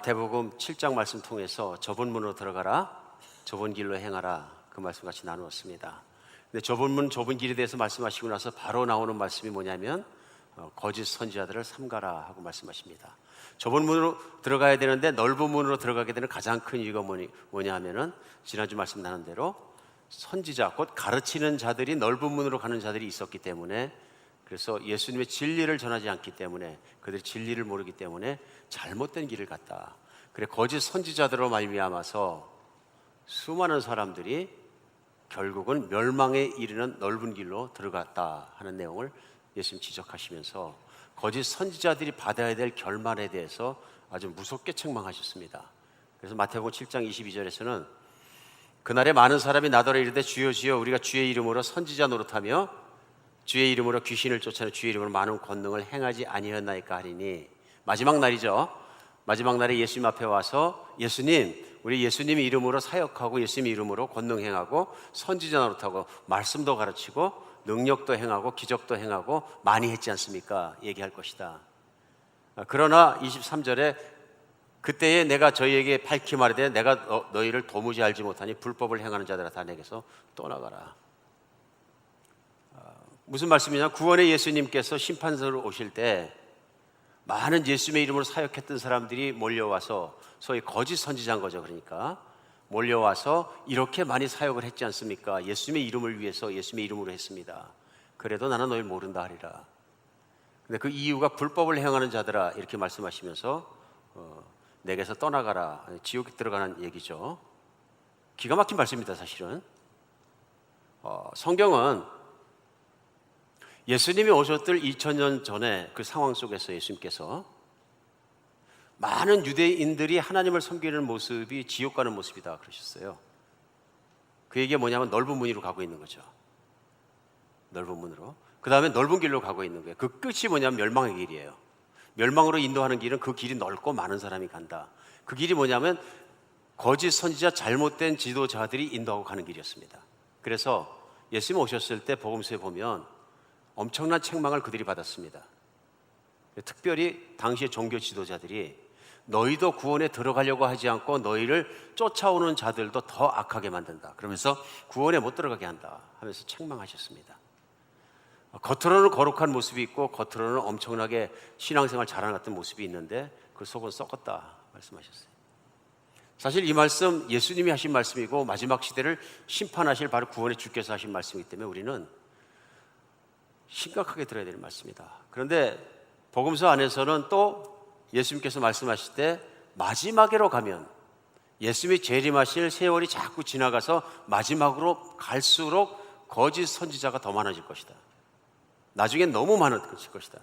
마태복음 7장 말씀 통해서 좁은 문으로 들어가라, 좁은 길로 행하라, 그 말씀 같이 나누었습니다. 근데 좁은 문, 좁은 길에 대해서 말씀하시고 나서 바로 나오는 말씀이 뭐냐면 거짓 선지자들을 삼가라 하고 말씀하십니다. 좁은 문으로 들어가야 되는데 넓은 문으로 들어가게 되는 가장 큰 이유가 뭐냐 하면은 지난주 말씀 나눈 대로 선지자, 곧 가르치는 자들이 넓은 문으로 가는 자들이 있었기 때문에, 그래서 예수님의 진리를 전하지 않기 때문에, 그들이 진리를 모르기 때문에 잘못된 길을 갔다. 그래 거짓 선지자들로 말미암아서 수많은 사람들이 결국은 멸망에 이르는 넓은 길로 들어갔다 하는 내용을 예수님 지적하시면서 거짓 선지자들이 받아야 될 결말에 대해서 아주 무섭게 책망하셨습니다. 그래서 마태복음 7장 22절에서는 그날에 많은 사람이 나더러 이르되 주여 주여 우리가 주의 이름으로 선지자 노릇하며 주의 이름으로 귀신을 쫓아내 주의 이름으로 많은 권능을 행하지 아니하였나이까 하리니, 마지막 날이죠. 마지막 날에 예수님 앞에 와서 예수님, 우리 예수님 이름으로 사역하고 예수님 이름으로 권능 행하고 선지자 노릇하고 말씀도 가르치고 능력도 행하고 기적도 행하고 많이 했지 않습니까? 얘기할 것이다. 그러나 23절에 그때에 내가 저희에게 밝히 말하되 내가 너희를 도무지 알지 못하니 불법을 행하는 자들아 다 내게서 떠나가라. 무슨 말씀이냐? 구원의 예수님께서 심판서로 오실 때 많은 예수님의 이름으로 사역했던 사람들이 몰려와서, 소위 거짓 선지자인 거죠. 그러니까 몰려와서 이렇게 많이 사역을 했지 않습니까? 예수님의 이름을 위해서 예수님의 이름으로 했습니다. 그래도 나는 너희를 모른다 하리라. 근데 그 이유가 불법을 행하는 자들아 이렇게 말씀하시면서 내게서 떠나가라, 지옥에 들어가는 얘기죠. 기가 막힌 말씀입니다. 사실은 성경은 예수님이 오셨을 2000년 전에 그 상황 속에서 예수님께서 많은 유대인들이 하나님을 섬기는 모습이 지옥 가는 모습이다 그러셨어요. 그 얘기가 뭐냐면 넓은 문으로 가고 있는 거죠. 넓은 문으로. 그 다음에 넓은 길로 가고 있는 거예요. 그 끝이 뭐냐면 멸망의 길이에요. 멸망으로 인도하는 길은 그 길이 넓고 많은 사람이 간다. 그 길이 뭐냐면 거짓 선지자, 잘못된 지도자들이 인도하고 가는 길이었습니다. 그래서 예수님 오셨을 때 복음서에 보면 엄청난 책망을 그들이 받았습니다. 특별히 당시의 종교 지도자들이 너희도 구원에 들어가려고 하지 않고 너희를 쫓아오는 자들도 더 악하게 만든다. 그러면서 구원에 못 들어가게 한다 하면서 책망하셨습니다. 겉으로는 거룩한 모습이 있고 겉으로는 엄청나게 신앙생활 잘하는 같은 모습이 있는데 그 속은 썩었다 말씀하셨어요. 사실 이 말씀 예수님이 하신 말씀이고 마지막 시대를 심판하실 바로 구원의 주께서 하신 말씀이기 때문에 우리는 심각하게 들어야 되는 말씀이다. 그런데 복음서 안에서는 또 예수님께서 말씀하실 때 마지막으로 가면, 예수님이 재림하실 세월이 자꾸 지나가서 마지막으로 갈수록 거짓 선지자가 더 많아질 것이다. 나중엔 너무 많아질 것이다.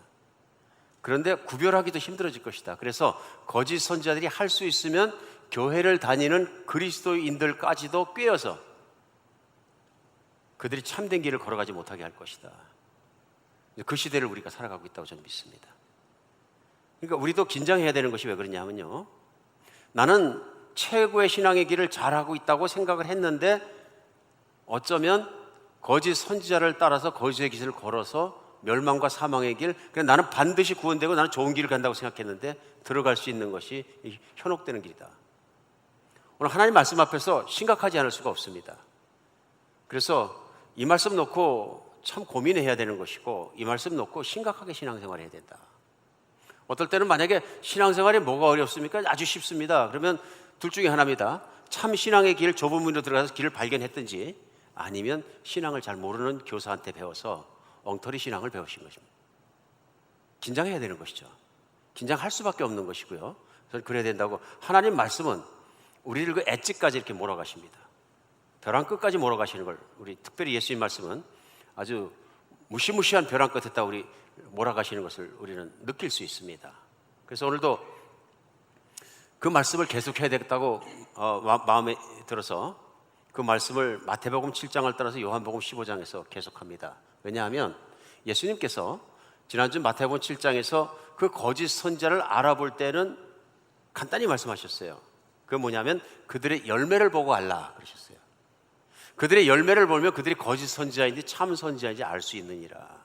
그런데 구별하기도 힘들어질 것이다. 그래서 거짓 선지자들이 할 수 있으면 교회를 다니는 그리스도인들까지도 꿰어서 그들이 참된 길을 걸어가지 못하게 할 것이다. 그 시대를 우리가 살아가고 있다고 저는 믿습니다. 그러니까 우리도 긴장해야 되는 것이 왜 그러냐면요, 나는 최고의 신앙의 길을 잘하고 있다고 생각을 했는데 어쩌면 거짓 선지자를 따라서 거짓의 길을 걸어서 멸망과 사망의 길, 그냥 나는 반드시 구원되고 나는 좋은 길을 간다고 생각했는데 들어갈 수 있는 것이 현혹되는 길이다. 오늘 하나님 말씀 앞에서 심각하지 않을 수가 없습니다. 그래서 이 말씀 놓고 참 고민해야 되는 것이고, 이 말씀 놓고 심각하게 신앙생활을 해야 된다. 어떨 때는 만약에 신앙생활이 뭐가 어렵습니까? 아주 쉽습니다. 그러면 둘 중에 하나입니다. 참 신앙의 길, 좁은 문으로 들어가서 길을 발견했든지, 아니면 신앙을 잘 모르는 교사한테 배워서 엉터리 신앙을 배우신 것입니다. 긴장해야 되는 것이죠. 긴장할 수밖에 없는 것이고요. 저는 그래야 된다고. 하나님 말씀은 우리를 그 엣지까지 이렇게 몰아가십니다. 벼랑 끝까지 몰아가시는 걸, 우리 특별히 예수님 말씀은 아주 무시무시한 벼랑 끝에다 우리 몰아가시는 것을 우리는 느낄 수 있습니다. 그래서 오늘도 그 말씀을 계속해야 되겠다고 마음에 들어서 그 말씀을 마태복음 7장을 따라서 요한복음 15장에서 계속합니다. 왜냐하면 예수님께서 지난주 마태복음 7장에서 그 거짓 선지자를 알아볼 때는 간단히 말씀하셨어요. 그게 뭐냐면 그들의 열매를 보고 알라 그러셨어요. 그들의 열매를 보면 그들이 거짓 선지자인지 참 선지자인지 알 수 있느니라.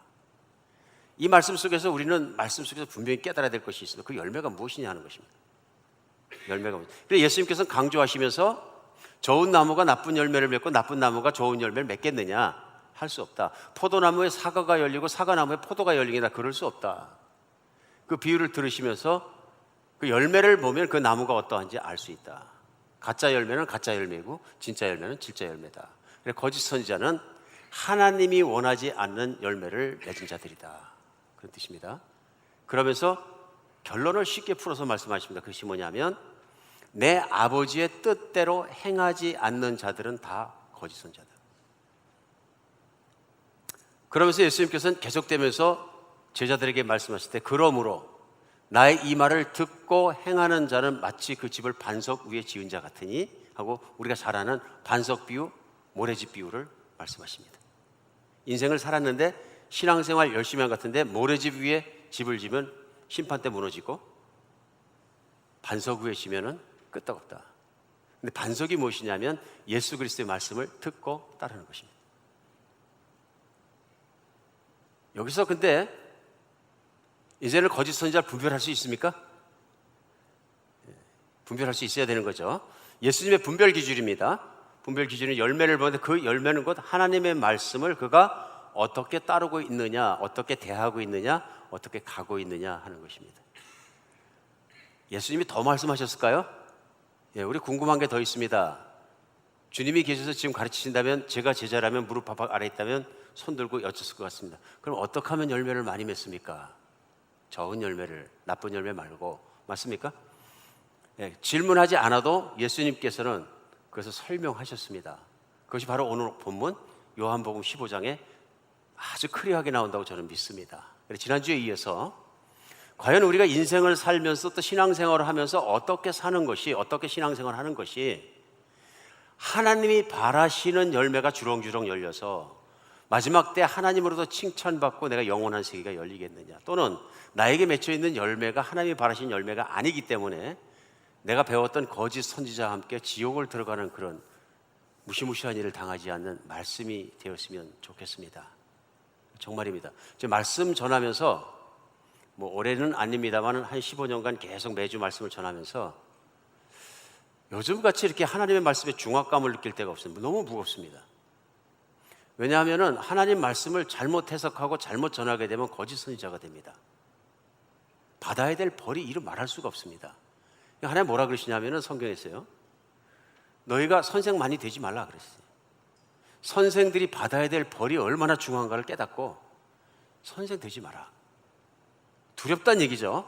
이 말씀 속에서 우리는 말씀 속에서 분명히 깨달아야 될 것이 있습니다. 그 열매가 무엇이냐 하는 것입니다. 열매가. 그래서 예수님께서는 강조하시면서 좋은 나무가 나쁜 열매를 맺고 나쁜 나무가 좋은 열매를 맺겠느냐? 할 수 없다. 포도나무에 사과가 열리고 사과나무에 포도가 열리기나 그럴 수 없다. 그 비유를 들으시면서 그 열매를 보면 그 나무가 어떠한지 알 수 있다. 가짜 열매는 가짜 열매고 진짜 열매는 진짜 열매다. 그래서 거짓 선지자는 하나님이 원하지 않는 열매를 맺은 자들이다. 그런 뜻입니다. 그러면서 결론을 쉽게 풀어서 말씀하십니다. 그것이 뭐냐면 내 아버지의 뜻대로 행하지 않는 자들은 다 거짓 선지자다. 그러면서 예수님께서는 계속되면서 제자들에게 말씀하실 때 그러므로 나의 이 말을 듣고 행하는 자는 마치 그 집을 반석 위에 지은 자 같으니 하고 우리가 잘 아는 반석 비유, 모래집 비유를 말씀하십니다. 인생을 살았는데 신앙생활 열심히 한 것 같은데 모래집 위에 집을 지면 심판 때 무너지고 반석 위에 지면은 끄떡없다. 근데 반석이 무엇이냐면 예수 그리스도의 말씀을 듣고 따르는 것입니다. 여기서 근데 이제는 거짓 선지자를 분별할 수 있습니까? 분별할 수 있어야 되는 거죠. 예수님의 분별 기준입니다. 분별 기준은 열매를 보는데 그 열매는 곧 하나님의 말씀을 그가 어떻게 따르고 있느냐, 어떻게 대하고 있느냐, 어떻게 가고 있느냐 하는 것입니다. 예수님이 더 말씀하셨을까요? 우리 궁금한 게 더 있습니다. 주님이 계셔서 지금 가르치신다면 제가 제자라면 무릎 바닥 아래 있다면 손 들고 여쭙을 것 같습니다. 그럼 어떻게 하면 열매를 많이 맺습니까? 좋은 열매를, 나쁜 열매 말고. 맞습니까? 질문하지 않아도 예수님께서는 그것을 설명하셨습니다. 그것이 바로 오늘 본문 요한복음 15장에 아주 클리어하게 나온다고 저는 믿습니다. 지난주에 이어서 과연 우리가 인생을 살면서 또 신앙생활을 하면서 어떻게 사는 것이, 어떻게 신앙생활을 하는 것이 하나님이 바라시는 열매가 주렁주렁 열려서 마지막 때 하나님으로부터 칭찬받고 내가 영원한 세계가 열리겠느냐, 또는 나에게 맺혀 있는 열매가 하나님이 바라시는 열매가 아니기 때문에 내가 배웠던 거짓 선지자와 함께 지옥을 들어가는 그런 무시무시한 일을 당하지 않는 말씀이 되었으면 좋겠습니다. 정말입니다. 제 말씀 전하면서 올해는 아닙니다만 한 15년간 계속 매주 말씀을 전하면서 요즘같이 이렇게 하나님의 말씀에 중압감을 느낄 때가 없습니다. 너무 무겁습니다. 왜냐하면 하나님 말씀을 잘못 해석하고 잘못 전하게 되면 거짓 선지자가 됩니다. 받아야 될 벌이 이루 말할 수가 없습니다. 하나님 뭐라 그러시냐면 성경에서요, 너희가 선생 많이 되지 말라 그랬어요. 선생들이 받아야 될 벌이 얼마나 중요한가를 깨닫고 선생 되지 마라. 두렵다는 얘기죠.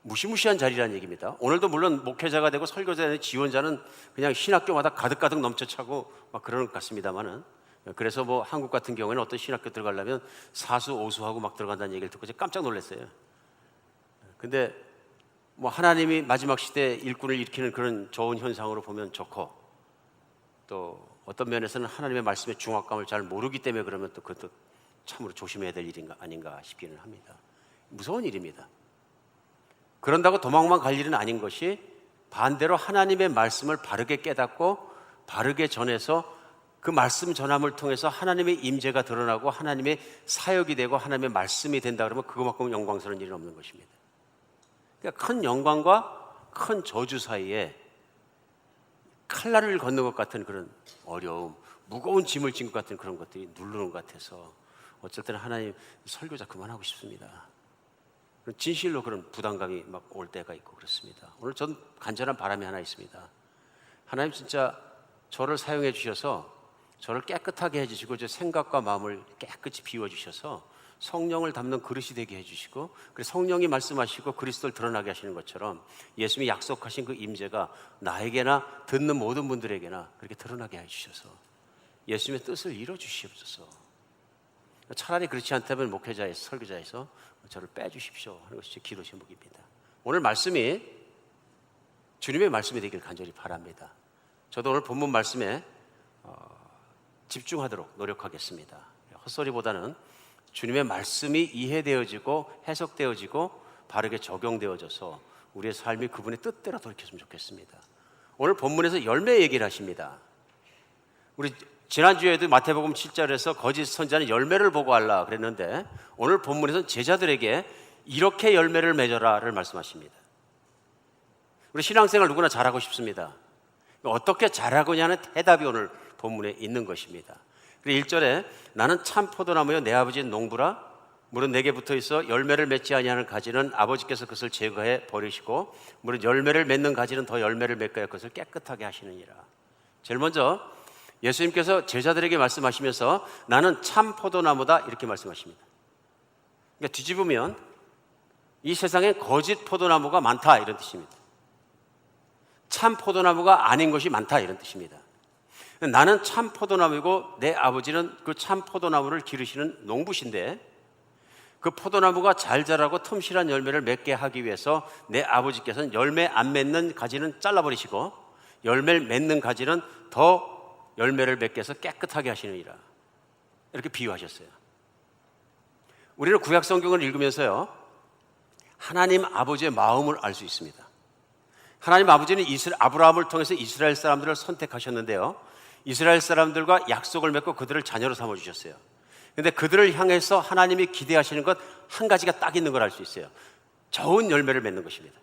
무시무시한 자리라는 얘기입니다. 오늘도 물론 목회자가 되고 설교자의 지원자는 그냥 신학교마다 가득가득 넘쳐차고 막 그러는 것 같습니다만은, 그래서 한국 같은 경우에는 어떤 신학교 들어가려면 사수 오수하고 막 들어간다는 얘기를 듣고 제가 깜짝 놀랐어요. 근데 하나님이 마지막 시대에 일꾼을 일으키는 그런 좋은 현상으로 보면 좋고, 또 어떤 면에서는 하나님의 말씀의 중압감을 잘 모르기 때문에 그러면 또 그것도 참으로 조심해야 될 일인가 아닌가 싶기는 합니다. 무서운 일입니다. 그런다고 도망만 갈 일은 아닌 것이, 반대로 하나님의 말씀을 바르게 깨닫고 바르게 전해서 그 말씀 전함을 통해서 하나님의 임재가 드러나고 하나님의 사역이 되고 하나님의 말씀이 된다 그러면 그것만큼 영광스러운 일은 없는 것입니다. 그러니까 큰 영광과 큰 저주 사이에 칼날을 걷는 것 같은 그런 어려움, 무거운 짐을 진 것 같은 그런 것들이 누르는 것 같아서 어쩔 때는 하나님 설교자 그만하고 싶습니다. 진실로 그런 부담감이 막 올 때가 있고 그렇습니다. 오늘 전 간절한 바람이 하나 있습니다. 하나님 진짜 저를 사용해 주셔서 저를 깨끗하게 해주시고 제 생각과 마음을 깨끗이 비워주셔서 성령을 담는 그릇이 되게 해주시고, 그래서 성령이 말씀하시고 그리스도를 드러나게 하시는 것처럼 예수님이 약속하신 그 임재가 나에게나 듣는 모든 분들에게나 그렇게 드러나게 해주셔서 예수님의 뜻을 이뤄주시옵소서. 차라리 그렇지 않다면 목회자에서 설교자에서 저를 빼주십시오 하는 것이 제 기도 제목입니다. 오늘 말씀이 주님의 말씀이 되길 간절히 바랍니다. 저도 오늘 본문 말씀에 집중하도록 노력하겠습니다. 헛소리보다는 주님의 말씀이 이해되어지고 해석되어지고 바르게 적용되어져서 우리의 삶이 그분의 뜻대로 돌이켰으면 좋겠습니다. 오늘 본문에서 열매 얘기를 하십니다. 우리 지난주에도 마태복음 7절에서 거짓 선지자는 열매를 보고 알라 그랬는데, 오늘 본문에서는 제자들에게 이렇게 열매를 맺어라를 말씀하십니다. 우리 신앙생활 누구나 잘하고 싶습니다. 어떻게 잘하고냐는 대답이 오늘 본문에 있는 것입니다. 그리고 1절에 나는 참 포도나무여 내 아버지는 농부라 물은 내게 붙어 있어 열매를 맺지 아니하는 가지는 아버지께서 그것을 제거해 버리시고 물은 열매를 맺는 가지는 더 열매를 맺게 할 것을 깨끗하게 하시느니라. 제일 먼저 예수님께서 제자들에게 말씀하시면서 나는 참 포도나무다 이렇게 말씀하십니다. 그러니까 뒤집으면 이 세상에 거짓 포도나무가 많다 이런 뜻입니다. 참 포도나무가 아닌 것이 많다 이런 뜻입니다. 나는 참 포도나무이고 내 아버지는 그 참 포도나무를 기르시는 농부신데 그 포도나무가 잘 자라고 틈실한 열매를 맺게 하기 위해서 내 아버지께서는 열매 안 맺는 가지는 잘라버리시고 열매를 맺는 가지는 더 열매를 맺게 해서 깨끗하게 하시느니라 이렇게 비유하셨어요. 우리는 구약 성경을 읽으면서요 하나님 아버지의 마음을 알 수 있습니다. 하나님 아버지는 아브라함을 통해서 이스라엘 사람들을 선택하셨는데요 이스라엘 사람들과 약속을 맺고 그들을 자녀로 삼아주셨어요. 그런데 그들을 향해서 하나님이 기대하시는 것 한 가지가 딱 있는 걸 알 수 있어요. 좋은 열매를 맺는 것입니다.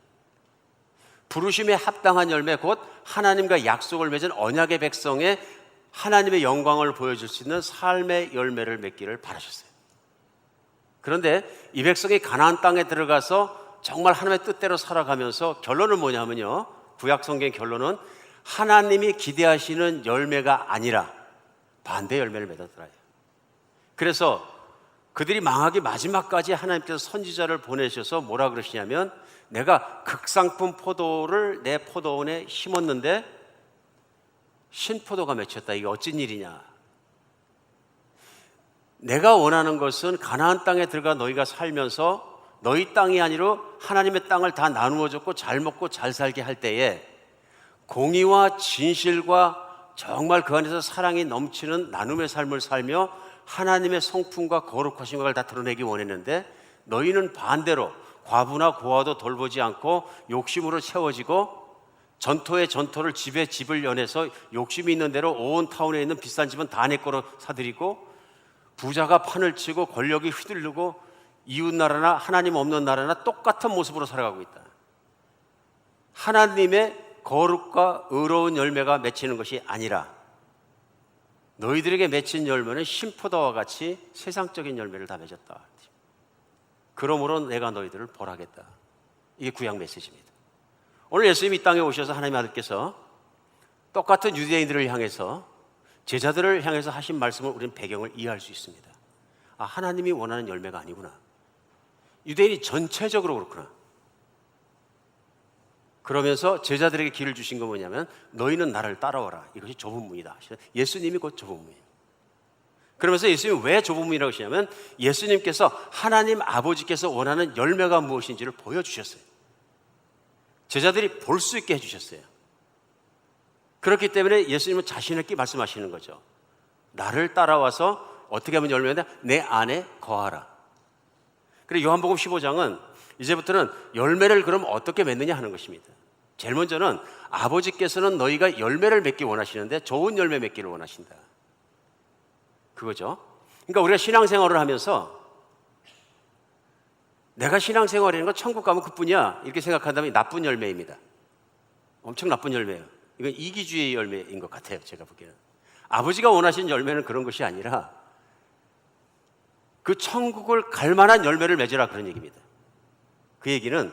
부르심에 합당한 열매 곧 하나님과 약속을 맺은 언약의 백성에 하나님의 영광을 보여줄 수 있는 삶의 열매를 맺기를 바라셨어요. 그런데 이 백성이 가나안 땅에 들어가서 정말 하나님의 뜻대로 살아가면서 결론은 뭐냐면요 구약 성경의 결론은 하나님이 기대하시는 열매가 아니라 반대 열매를 맺었더라. 그래서 그들이 망하기 마지막까지 하나님께서 선지자를 보내셔서 뭐라 그러시냐면 내가 극상품 포도를 내 포도원에 심었는데 신포도가 맺혔다. 이게 어쩐 일이냐. 내가 원하는 것은 가나안 땅에 들어가 너희가 살면서 너희 땅이 아니라 하나님의 땅을 다 나누어 줬고 잘 먹고 잘 살게 할 때에 공의와 진실과 정말 그 안에서 사랑이 넘치는 나눔의 삶을 살며 하나님의 성품과 거룩하신 것을 다 드러내기 원했는데 너희는 반대로 과부나 고아도 돌보지 않고 욕심으로 채워지고 전토에 전토를 집에 집을 연해서 욕심이 있는 대로 온 타운에 있는 비싼 집은 다 내 거로 사들이고 부자가 판을 치고 권력이 휘둘르고 이웃나라나 하나님 없는 나라나 똑같은 모습으로 살아가고 있다. 하나님의 거룩과 의로운 열매가 맺히는 것이 아니라 너희들에게 맺힌 열매는 신포도와 같이 세상적인 열매를 다 맺었다. 그러므로 내가 너희들을 벌하겠다. 이게 구약 메시지입니다. 오늘 예수님이 이 땅에 오셔서 하나님의 아들께서 똑같은 유대인들을 향해서 제자들을 향해서 하신 말씀을 우리는 배경을 이해할 수 있습니다. 아, 하나님이 원하는 열매가 아니구나. 유대인이 전체적으로 그렇구나. 그러면서 제자들에게 길을 주신 건 뭐냐면 너희는 나를 따라와라. 이것이 좁은 문이다. 예수님이 곧 좁은 문이에요. 그러면서 예수님이 왜 좁은 문이라고 하시냐면 예수님께서 하나님 아버지께서 원하는 열매가 무엇인지를 보여주셨어요. 제자들이 볼 수 있게 해주셨어요. 그렇기 때문에 예수님은 자신 있게 말씀하시는 거죠. 나를 따라와서 어떻게 하면 열매인데 내 안에 거하라. 그리고 요한복음 15장은 이제부터는 열매를 그럼 어떻게 맺느냐 하는 것입니다. 제일 먼저는 아버지께서는 너희가 열매를 맺기 원하시는데 좋은 열매 맺기를 원하신다. 그거죠. 그러니까 우리가 신앙생활을 하면서 내가 신앙생활이라는 건 천국 가면 그뿐이야 이렇게 생각한다면 나쁜 열매입니다. 엄청 나쁜 열매예요. 이건 이기주의 열매인 것 같아요. 제가 보기에는 아버지가 원하시는 열매는 그런 것이 아니라 그 천국을 갈 만한 열매를 맺으라 그런 얘기입니다. 그 얘기는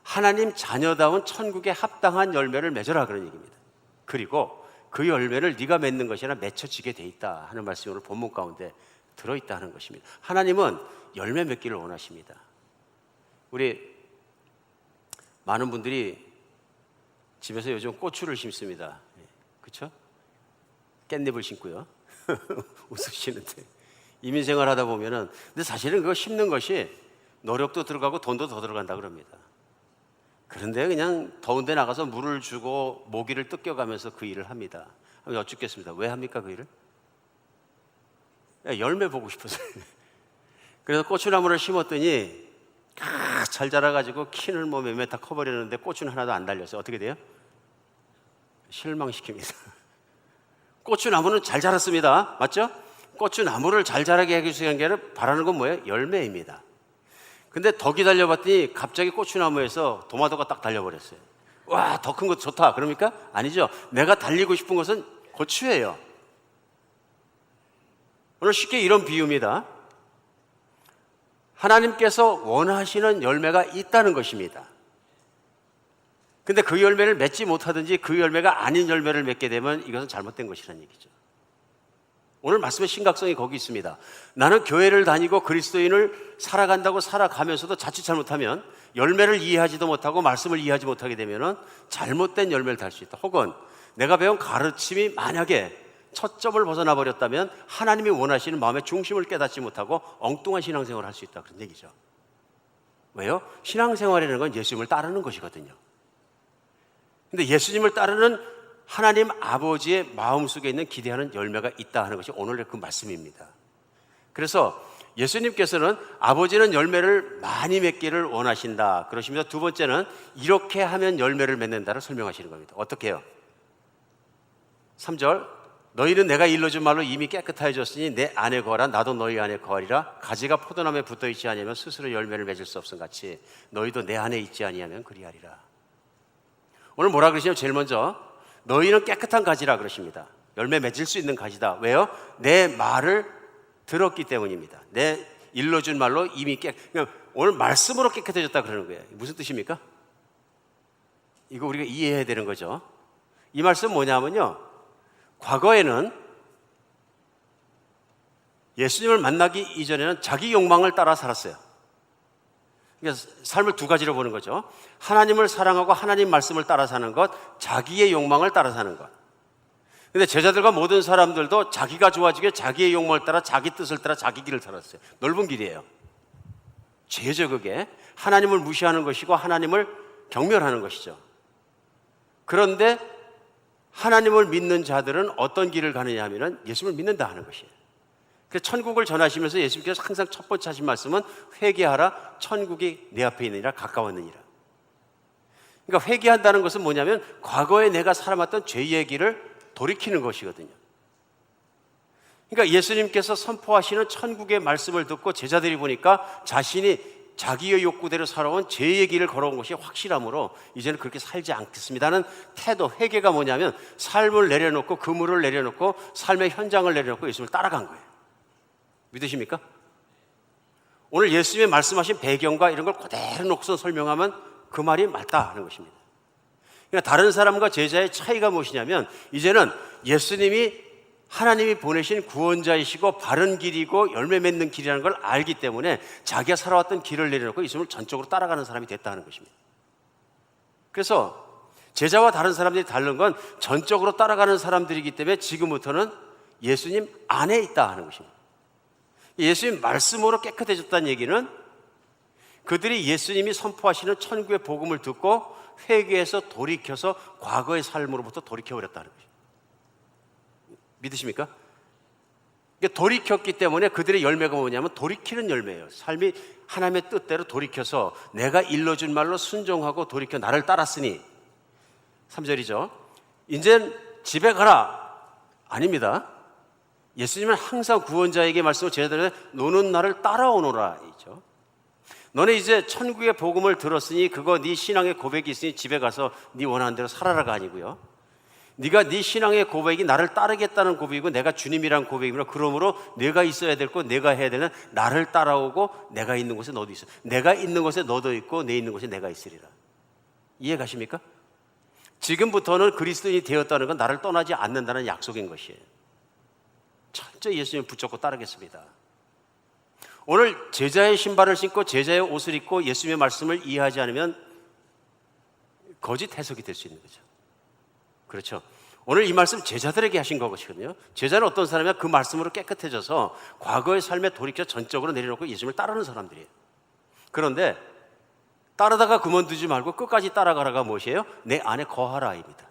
하나님 자녀다운 천국에 합당한 열매를 맺어라 그런 얘기입니다. 그리고 그 열매를 네가 맺는 것이 아니라 맺혀지게 돼 있다 하는 말씀이 오늘 본문 가운데 들어있다 하는 것입니다. 하나님은 열매 맺기를 원하십니다. 우리 많은 분들이 집에서 요즘 고추를 심습니다. 그렇죠? 깻잎을 심고요. 웃으시는데 이민생활 하다 보면은 근데 사실은 그거 심는 것이 노력도 들어가고 돈도 더 들어간다 그럽니다. 그런데 그냥 더운 데 나가서 물을 주고 모기를 뜯겨가면서 그 일을 합니다. 여쭙겠습니다. 왜 합니까 그 일을? 열매 보고 싶어서. 그래서 고추나무를 심었더니 잘 자라가지고 키는 뭐 몇몇 다 커버렸는데 고추는 하나도 안 달렸어요. 어떻게 돼요? 실망시킵니다. 고추나무는 잘 자랐습니다. 맞죠? 고추나무를 잘 자라게 하기 위해서 바라는 건 뭐예요? 열매입니다. 근데 더 기다려봤더니 갑자기 고추나무에서 도마도가 딱 달려버렸어요. 와, 더 큰 것 좋다. 그럽니까? 아니죠. 내가 달리고 싶은 것은 고추예요. 오늘 쉽게 이런 비유입니다. 하나님께서 원하시는 열매가 있다는 것입니다. 근데 그 열매를 맺지 못하든지 그 열매가 아닌 열매를 맺게 되면 이것은 잘못된 것이라는 얘기죠. 오늘 말씀의 심각성이 거기 있습니다. 나는 교회를 다니고 그리스도인을 살아간다고 살아가면서도 자칫 잘못하면 열매를 이해하지도 못하고 말씀을 이해하지 못하게 되면 잘못된 열매를 달 수 있다. 혹은 내가 배운 가르침이 만약에 초점을 벗어나 버렸다면 하나님이 원하시는 마음의 중심을 깨닫지 못하고 엉뚱한 신앙생활을 할 수 있다. 그런 얘기죠. 왜요? 신앙생활이라는 건 예수님을 따르는 것이거든요. 근데 예수님을 따르는 하나님 아버지의 마음속에 있는 기대하는 열매가 있다 하는 것이 오늘의 그 말씀입니다. 그래서 예수님께서는 아버지는 열매를 많이 맺기를 원하신다 그러시면서 두 번째는 이렇게 하면 열매를 맺는다를 설명하시는 겁니다. 어떻게 해요? 3절 너희는 내가 일러준 말로 이미 깨끗하여졌으니 내 안에 거하라 나도 너희 안에 거하리라. 가지가 포도나무에 붙어있지 아니하면 스스로 열매를 맺을 수 없음 같이 너희도 내 안에 있지 아니하면 그리하리라. 오늘 뭐라 그러시냐면 제일 먼저 너희는 깨끗한 가지라 그러십니다. 열매 맺을 수 있는 가지다. 왜요? 내 말을 들었기 때문입니다. 내 일러준 말로 이미 오늘 말씀으로 깨끗해졌다 그러는 거예요. 무슨 뜻입니까? 이거 우리가 이해해야 되는 거죠. 이 말씀 뭐냐면요, 과거에는 예수님을 만나기 이전에는 자기 욕망을 따라 살았어요. 그러니까 삶을 두 가지로 보는 거죠. 하나님을 사랑하고 하나님 말씀을 따라 사는 것, 자기의 욕망을 따라 사는 것. 근데 제자들과 모든 사람들도 자기가 좋아지게 자기의 욕망을 따라 자기 뜻을 따라 자기 길을 살았어요. 넓은 길이에요. 죄죠. 그게 하나님을 무시하는 것이고 하나님을 경멸하는 것이죠. 그런데 하나님을 믿는 자들은 어떤 길을 가느냐 하면 예수님을 믿는다 하는 것이에요. 그래서 천국을 전하시면서 예수님께서 항상 첫 번째 하신 말씀은 회개하라, 천국이 내 앞에 있느니라, 가까웠느니라. 그러니까 회개한다는 것은 뭐냐면 과거에 내가 살아왔던 죄의 길을 돌이키는 것이거든요. 그러니까 예수님께서 선포하시는 천국의 말씀을 듣고 제자들이 보니까 자신이 자기의 욕구대로 살아온 죄의 길을 걸어온 것이 확실함으로 이제는 그렇게 살지 않겠습니다는 태도, 회개가 뭐냐면 삶을 내려놓고 그물을 내려놓고 삶의 현장을 내려놓고 예수님을 따라간 거예요. 믿으십니까? 오늘 예수님이 말씀하신 배경과 이런 걸 그대로 놓고서 설명하면 그 말이 맞다 하는 것입니다. 그러니까 다른 사람과 제자의 차이가 무엇이냐면 이제는 예수님이 하나님이 보내신 구원자이시고 바른 길이고 열매 맺는 길이라는 걸 알기 때문에 자기가 살아왔던 길을 내려놓고 예수님을 전적으로 따라가는 사람이 됐다는 것입니다. 그래서 제자와 다른 사람들이 다른 건 전적으로 따라가는 사람들이기 때문에 지금부터는 예수님 안에 있다 하는 것입니다. 예수님 말씀으로 깨끗해졌다는 얘기는 그들이 예수님이 선포하시는 천국의 복음을 듣고 회개해서 돌이켜서 과거의 삶으로부터 돌이켜버렸다는 것입니다. 믿으십니까? 돌이켰기 때문에 그들의 열매가 뭐냐면 돌이키는 열매예요. 삶이 하나님의 뜻대로 돌이켜서 내가 일러준 말로 순종하고 돌이켜 나를 따랐으니 3절이죠. 이젠 집에 가라. 아닙니다. 예수님은 항상 구원자에게 말씀을 제자들에게 너는 나를 따라오노라 있죠. 너네 이제 천국의 복음을 들었으니 그거 네 신앙의 고백이 있으니 집에 가서 네 원하는 대로 살아라가 아니고요. 네가 네 신앙의 고백이 나를 따르겠다는 고백이고 내가 주님이란 고백이므로 그러므로 내가 있어야 될 거 내가 해야 되는 나를 따라오고 내가 있는 곳에 너도 있어. 내가 있는 곳에 너도 있고 내 있는 곳에 내가 있으리라. 이해 가십니까? 지금부터는 그리스도인이 되었다는 건 나를 떠나지 않는다는 약속인 것이에요. 철저히 예수님을 붙잡고 따르겠습니다. 오늘 제자의 신발을 신고 제자의 옷을 입고 예수님의 말씀을 이해하지 않으면 거짓 해석이 될 수 있는 거죠. 그렇죠. 오늘 이 말씀 제자들에게 하신 것이거든요. 제자는 어떤 사람이야? 그 말씀으로 깨끗해져서 과거의 삶에 돌이켜 전적으로 내려놓고 예수님을 따르는 사람들이에요. 그런데 따르다가 그만두지 말고 끝까지 따라가라가 무엇이에요? 내 안에 거하라입니다.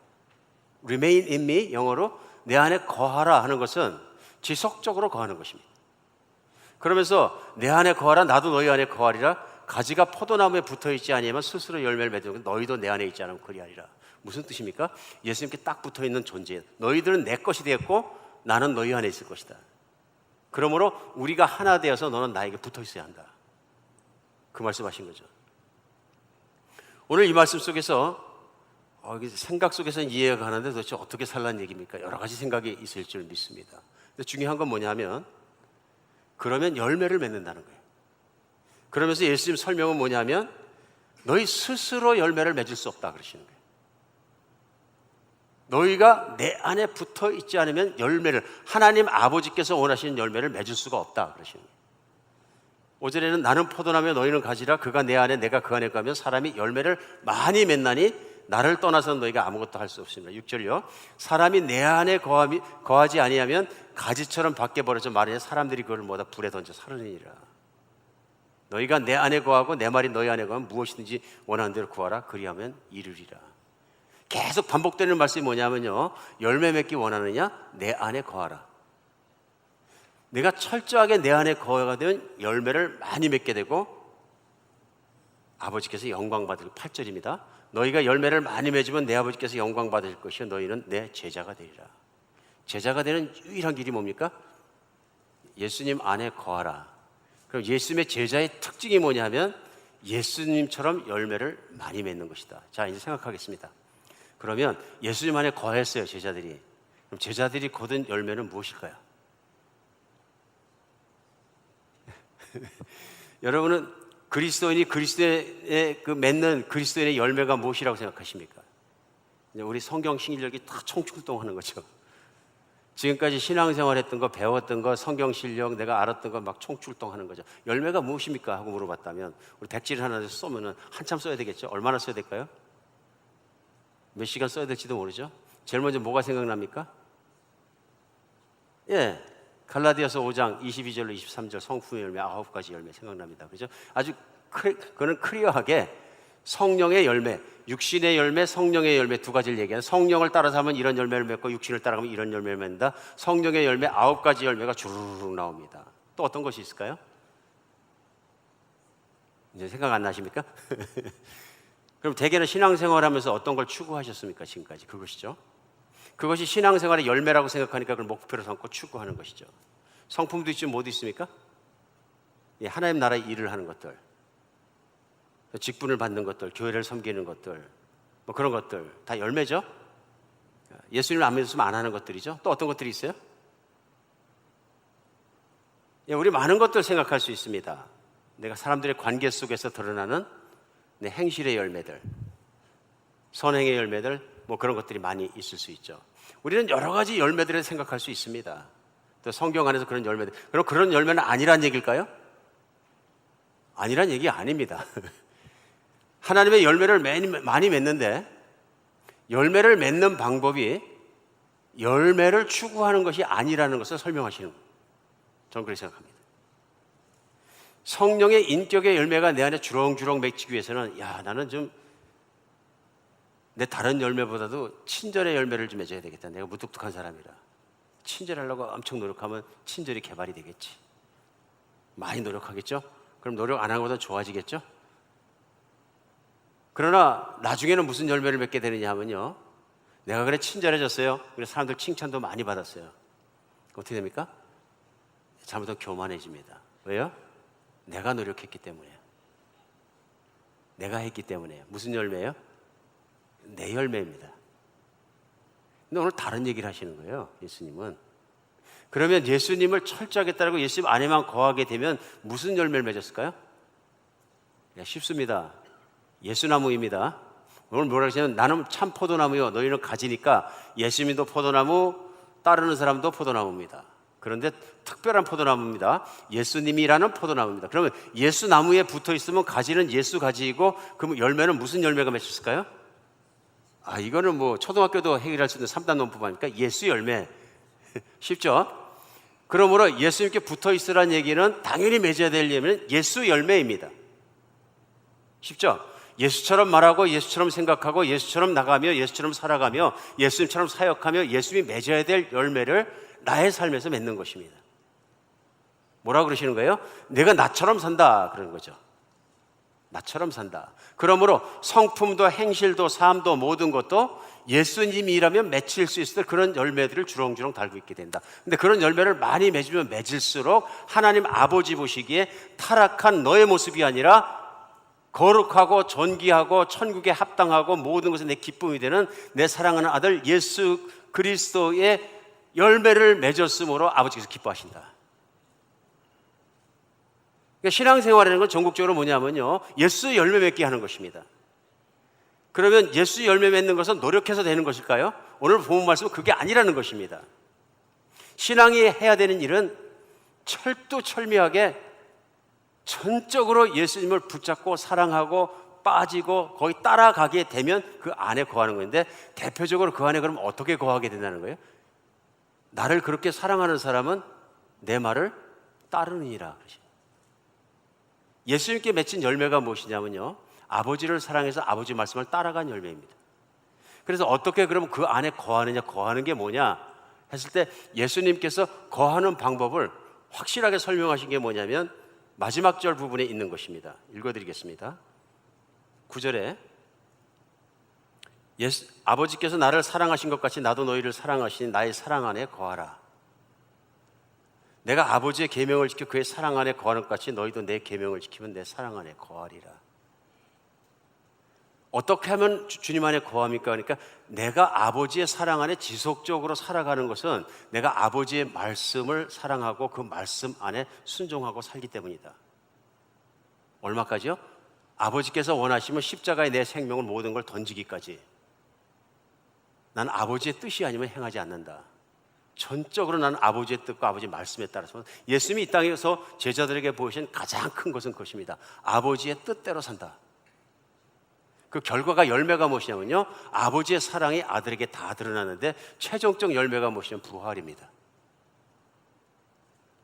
Remain in me, 영어로 내 안에 거하라 하는 것은 지속적으로 거하는 것입니다. 그러면서 내 안에 거하라 나도 너희 안에 거하리라. 가지가 포도나무에 붙어있지 아니하면 스스로 열매를 맺는 너희도 내 안에 있지 않으면 그리하리라. 무슨 뜻입니까? 예수님께 딱 붙어있는 존재예요. 너희들은 내 것이 되었고 나는 너희 안에 있을 것이다. 그러므로 우리가 하나 되어서 너는 나에게 붙어있어야 한다. 그 말씀하신 거죠. 오늘 이 말씀 속에서 이게 생각 속에서는 이해가 가는데 도대체 어떻게 살라는 얘기입니까? 여러 가지 생각이 있을 줄 믿습니다. 근데 중요한 건 뭐냐면 그러면 열매를 맺는다는 거예요. 그러면서 예수님 설명은 뭐냐면 너희 스스로 열매를 맺을 수 없다 그러시는 거예요. 너희가 내 안에 붙어 있지 않으면 열매를, 하나님 아버지께서 원하시는 열매를 맺을 수가 없다 그러시는 거예요. 5절에는 나는 포도나무에 너희는 가지라 그가 내 안에 내가 그 안에 가면 사람이 열매를 많이 맺나니 나를 떠나서는 너희가 아무것도 할 수 없습니다. 6절요. 사람이 내 안에 거하지 아니하면 가지처럼 밖에 버려져 마르니 사람들이 그걸 모두 불에 던져 사르느니라. 너희가 내 안에 거하고 내 말이 너희 안에 거하면 무엇이든지 원하는 대로 구하라 그리하면 이루리라. 계속 반복되는 말씀이 뭐냐면요, 열매 맺기 원하느냐? 내 안에 거하라. 내가 철저하게 내 안에 거하게 되면 열매를 많이 맺게 되고 아버지께서 영광 받을 8절입니다. 너희가 열매를 많이 맺으면 내 아버지께서 영광 받으실 것이요 너희는 내 제자가 되리라. 제자가 되는 유일한 길이 뭡니까? 예수님 안에 거하라. 그럼 예수님의 제자의 특징이 뭐냐면 예수님처럼 열매를 많이 맺는 것이다. 자, 이제 생각하겠습니다. 그러면 예수님 안에 거했어요, 제자들이. 그럼 제자들이 거둔 열매는 무엇일까요? 여러분은 그리스도인이 그리스도의 그 맺는 그리스도인의 열매가 무엇이라고 생각하십니까? 우리 성경 신기력이 다 총출동하는 거죠. 지금까지 신앙생활 했던 거, 배웠던 거, 성경 실력, 내가 알았던 거 막 총출동하는 거죠. 열매가 무엇입니까? 하고 물어봤다면 우리 백지를 하나 쏘면은 한참 써야 되겠죠. 얼마나 써야 될까요? 몇 시간 써야 될지도 모르죠. 제일 먼저 뭐가 생각납니까? 예, 갈라디아서 5장 22절로 23절 성품의 열매 9가지 열매 생각납니다. 그죠? 아주 그는 클리어하게 성령의 열매, 육신의 열매, 성령의 열매 두 가지를 얘기하는, 성령을 따라서 하면 이런 열매를 맺고 육신을 따라가면 이런 열매를 맺는다. 성령의 열매 9가지 열매가 주르륵 나옵니다. 또 어떤 것이 있을까요? 이제 생각 안 나십니까? 그럼 대개는 신앙생활하면서 어떤 걸 추구하셨습니까? 지금까지 그것이죠. 그것이 신앙생활의 열매라고 생각하니까 그걸 목표로 삼고 추구하는 것이죠. 성품도 있지만 뭐도 있습니까? 예, 하나님 나라의 일을 하는 것들, 직분을 받는 것들, 교회를 섬기는 것들, 뭐 그런 것들 다 열매죠. 예수님을 안 믿었으면 안 하는 것들이죠. 또 어떤 것들이 있어요? 예, 우리 많은 것들 생각할 수 있습니다. 내가 사람들의 관계 속에서 드러나는 내 행실의 열매들, 선행의 열매들, 뭐 그런 것들이 많이 있을 수 있죠. 우리는 여러 가지 열매들을 생각할 수 있습니다. 또 성경 안에서 그런 열매들, 그럼 그런 열매는 아니란 얘기일까요? 아니란 얘기 아닙니다. 하나님의 열매를 많이 맺는데 열매를 맺는 방법이 열매를 추구하는 것이 아니라는 것을 설명하시는 거예요. 저는 그렇게 생각합니다. 성령의 인격의 열매가 내 안에 주렁주렁 맺히기 위해서는 나는 좀 내 다른 열매보다도 친절의 열매를 좀 맺어야 되겠다. 내가 무뚝뚝한 사람이라 친절하려고 엄청 노력하면 친절이 개발이 되겠지. 많이 노력하겠죠? 그럼 노력 안 하는 것보다 좋아지겠죠? 그러나 나중에는 무슨 열매를 맺게 되느냐 하면요, 내가 그래 친절해졌어요. 그래서 사람들 칭찬도 많이 받았어요. 어떻게 됩니까? 잘못하면 교만해집니다. 왜요? 내가 노력했기 때문에요. 내가 했기 때문에요. 무슨 열매예요? 내 열매입니다. 근데 오늘 다른 얘기를 하시는 거예요, 예수님은. 그러면 예수님을 철저하게 따르고 예수님 안에만 거하게 되면 무슨 열매를 맺었을까요? 쉽습니다. 예수나무입니다. 오늘 뭐라 하시냐면 나는 참 포도나무요 너희는 가지니까 예수님도 포도나무, 따르는 사람도 포도나무입니다. 그런데 특별한 포도나무입니다. 예수님이라는 포도나무입니다. 그러면 예수나무에 붙어 있으면 가지는 예수 가지이고, 그럼 열매는 무슨 열매가 맺혔을까요? 이거는 뭐 초등학교도 해결할 수 있는 3단 논법 아닙니까? 예수 열매. 쉽죠? 그러므로 예수님께 붙어 있으라는 얘기는 당연히 맺어야 될 열매는 예수 열매입니다. 쉽죠? 예수처럼 말하고 예수처럼 생각하고 예수처럼 나가며 예수처럼 살아가며 예수님처럼 사역하며 예수님이 맺어야 될 열매를 나의 삶에서 맺는 것입니다. 뭐라 그러시는 거예요? 내가 나처럼 산다 그러는 거죠. 나처럼 산다. 그러므로 성품도 행실도 삶도 모든 것도 예수님이라면 맺힐 수 있을 그런 열매들을 주렁주렁 달고 있게 된다. 근데 그런 열매를 많이 맺으면 맺을수록 하나님 아버지 보시기에 타락한 너의 모습이 아니라 거룩하고 존귀하고 천국에 합당하고 모든 것에 내 기쁨이 되는 내 사랑하는 아들 예수 그리스도의 열매를 맺었으므로 아버지께서 기뻐하신다. 그러니까 신앙생활이라는 건 전국적으로 뭐냐면요, 예수 열매 맺게 하는 것입니다. 그러면 예수 열매 맺는 것은 노력해서 되는 것일까요? 오늘 본문 말씀은 그게 아니라는 것입니다. 신앙이 해야 되는 일은 철두철미하게 전적으로 예수님을 붙잡고 사랑하고 빠지고 거기 따라가게 되면 그 안에 거하는 건데, 대표적으로 그 안에 그럼 어떻게 거하게 된다는 거예요? 나를 그렇게 사랑하는 사람은 내 말을 따르느니라. 예수님께 맺힌 열매가 무엇이냐면요, 아버지를 사랑해서 아버지 말씀을 따라간 열매입니다. 그래서 어떻게 그러면 그 안에 거하느냐, 거하는 게 뭐냐 했을 때 예수님께서 거하는 방법을 확실하게 설명하신 게 뭐냐면 마지막 절 부분에 있는 것입니다. 읽어드리겠습니다. 9절에 아버지께서 나를 사랑하신 것 같이 나도 너희를 사랑하시니 나의 사랑 안에 거하라. 내가 아버지의 계명을 지켜 그의 사랑 안에 거하는 것 같이 너희도 내 계명을 지키면 내 사랑 안에 거하리라. 어떻게 하면 주님 안에 거합니까? 그러니까 내가 아버지의 사랑 안에 지속적으로 살아가는 것은 내가 아버지의 말씀을 사랑하고 그 말씀 안에 순종하고 살기 때문이다. 얼마까지요? 아버지께서 원하시면 십자가에 내 생명을 모든 걸 던지기까지. 난 아버지의 뜻이 아니면 행하지 않는다. 전적으로 나는 아버지의 뜻과 아버지의 말씀에 따라서. 예수님이 이 땅에서 제자들에게 보이신 가장 큰 것은 그것입니다. 아버지의 뜻대로 산다. 그 결과가 열매가 무엇이냐면요, 아버지의 사랑이 아들에게 다 드러나는데 최종적 열매가 무엇이냐면 부활입니다.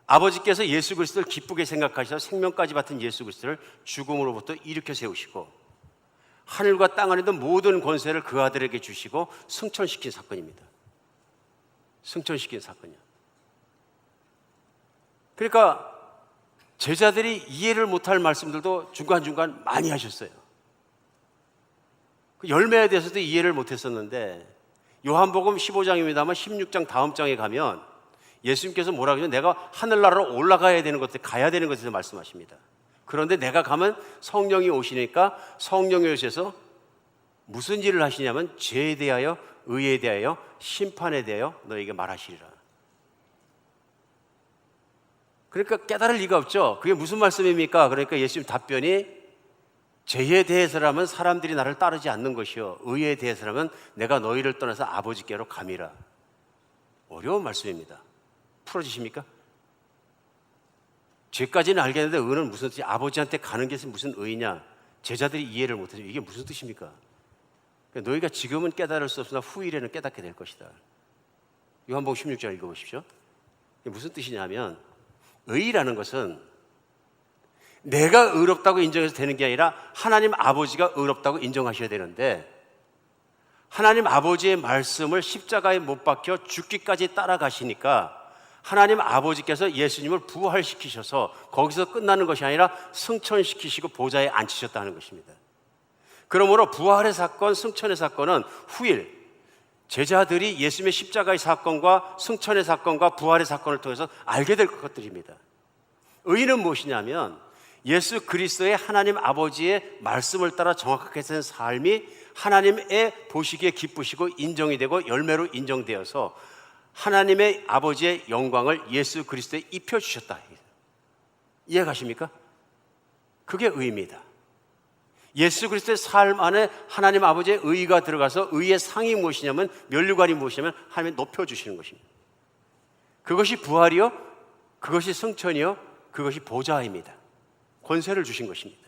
아버지께서 예수 그리스도를 기쁘게 생각하셔서 생명까지 받은 예수 그리스도를 죽음으로부터 일으켜 세우시고 하늘과 땅 안에 있는 모든 권세를 그 아들에게 주시고 승천시킨 사건입니다. 승천시킨 사건이요. 그러니까 제자들이 이해를 못할 말씀들도 중간중간 많이 하셨어요. 그 열매에 대해서도 이해를 못했었는데 요한복음 15장입니다만 16장 다음 장에 가면 예수님께서 뭐라고 하냐면 내가 하늘나라로 올라가야 되는 것들, 가야 되는 것에 대해서 말씀하십니다. 그런데 내가 가면 성령이 오시니까 성령이 오셔서 무슨 일을 하시냐면 죄에 대하여, 의에 대하여, 심판에 대하여 너에게 말하시리라. 그러니까 깨달을 리가 없죠. 그게 무슨 말씀입니까? 그러니까 예수님 답변이 죄에 대해서라면 사람들이 나를 따르지 않는 것이요, 의에 대해서라면 내가 너희를 떠나서 아버지께로 감이라. 어려운 말씀입니다. 풀어주십니까? 죄까지는 알겠는데 의는 무슨 뜻이, 아버지한테 가는 게 무슨 의냐? 제자들이 이해를 못해서 이게 무슨 뜻입니까? 그러니까 너희가 지금은 깨달을 수 없으나 후일에는 깨닫게 될 것이다. 요한복음 16장 읽어보십시오. 이게 무슨 뜻이냐면 의라는 것은 내가 의롭다고 인정해서 되는 게 아니라 하나님 아버지가 의롭다고 인정하셔야 되는데, 하나님 아버지의 말씀을 십자가에 못 박혀 죽기까지 따라가시니까 하나님 아버지께서 예수님을 부활시키셔서 거기서 끝나는 것이 아니라 승천시키시고 보좌에 앉히셨다는 것입니다. 그러므로 부활의 사건, 승천의 사건은 후일 제자들이 예수님의 십자가의 사건과 승천의 사건과 부활의 사건을 통해서 알게 될 것들입니다. 의는 무엇이냐면 예수 그리스도의 하나님 아버지의 말씀을 따라 정확하게 산 삶이 하나님의 보시기에 기쁘시고 인정이 되고 열매로 인정되어서 하나님의 아버지의 영광을 예수 그리스도에 입혀주셨다. 이해가십니까? 그게 의입니다. 예수 그리스도의 삶 안에 하나님 아버지의 의가 들어가서 의의 상이 무엇이냐면, 면류관이 무엇이냐면 하나님이 높여주시는 것입니다. 그것이 부활이요, 그것이 승천이요, 그것이 보좌입니다. 권세를 주신 것입니다.